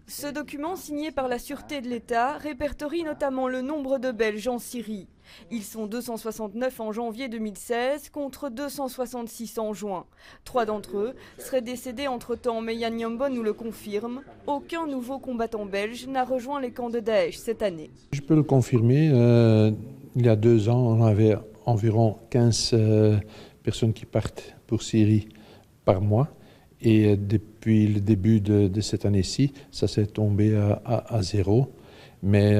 Ce document signé par la Sûreté de l'État répertorie notamment le nombre de Belges en Syrie. Ils sont 269 en janvier 2016 contre 266 en juin. 3 d'entre eux seraient décédés entre-temps, mais Yann Yambon nous le confirme. Aucun nouveau combattant belge n'a rejoint les camps de Daesh cette année. Je peux le confirmer. Il y a 2 ans, on avait environ 15 personnes qui partent pour Syrie par mois. Et depuis le début de cette année-ci, ça s'est tombé à 0. Mais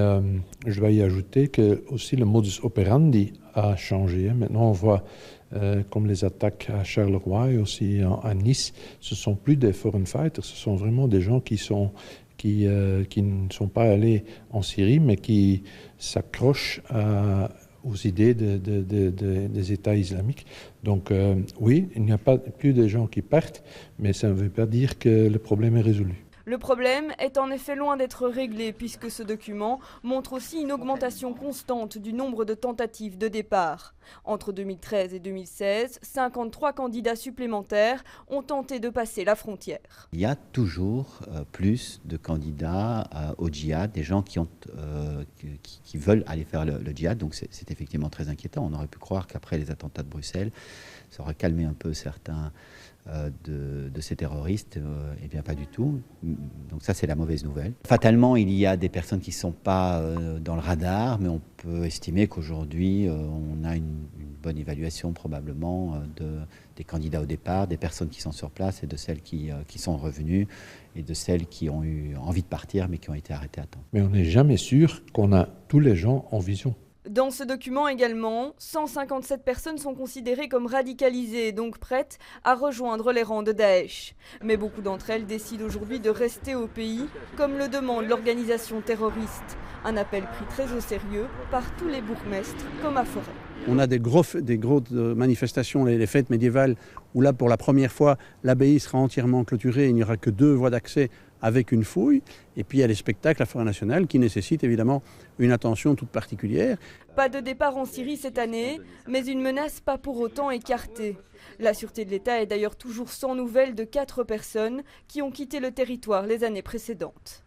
je vais y ajouter que aussi le modus operandi a changé. Maintenant, on voit comme les attaques à Charleroi et aussi à Nice, ce ne sont plus des foreign fighters, ce sont vraiment des gens qui ne sont pas allés en Syrie, mais qui s'accrochent aux idées des États islamiques. Donc oui, il n'y a pas plus de gens qui partent, mais ça ne veut pas dire que le problème est résolu. Le problème est en effet loin d'être réglé puisque ce document montre aussi une augmentation constante du nombre de tentatives de départ. Entre 2013 et 2016, 53 candidats supplémentaires ont tenté de passer la frontière. Il y a toujours plus de candidats au djihad, des gens qui veulent aller faire le djihad, donc c'est effectivement très inquiétant. On aurait pu croire qu'après les attentats de Bruxelles, ça aurait calmé un peu certains de ces terroristes, et bien pas du tout. Donc ça, c'est la mauvaise nouvelle. Fatalement, il y a des personnes qui ne sont pas dans le radar, mais on peut estimer qu'aujourd'hui, on a une bonne évaluation probablement des candidats au départ, des personnes qui sont sur place et de celles qui sont revenues et de celles qui ont eu envie de partir mais qui ont été arrêtées à temps. Mais on n'est jamais sûr qu'on a tous les gens en vision. Dans ce document également, 157 personnes sont considérées comme radicalisées, donc prêtes à rejoindre les rangs de Daesh. Mais beaucoup d'entre elles décident aujourd'hui de rester au pays, comme le demande l'organisation terroriste. Un appel pris très au sérieux par tous les bourgmestres, comme à Forêt. On a des grosses manifestations, les fêtes médiévales, où là, pour la première fois, l'abbaye sera entièrement clôturée. Il n'y aura que 2 voies d'accès avec une fouille. Et puis il y a les spectacles à Forêt Nationale qui nécessitent évidemment une attention toute particulière. Pas de départ en Syrie cette année, mais une menace pas pour autant écartée. La Sûreté de l'État est d'ailleurs toujours sans nouvelles de 4 personnes qui ont quitté le territoire les années précédentes.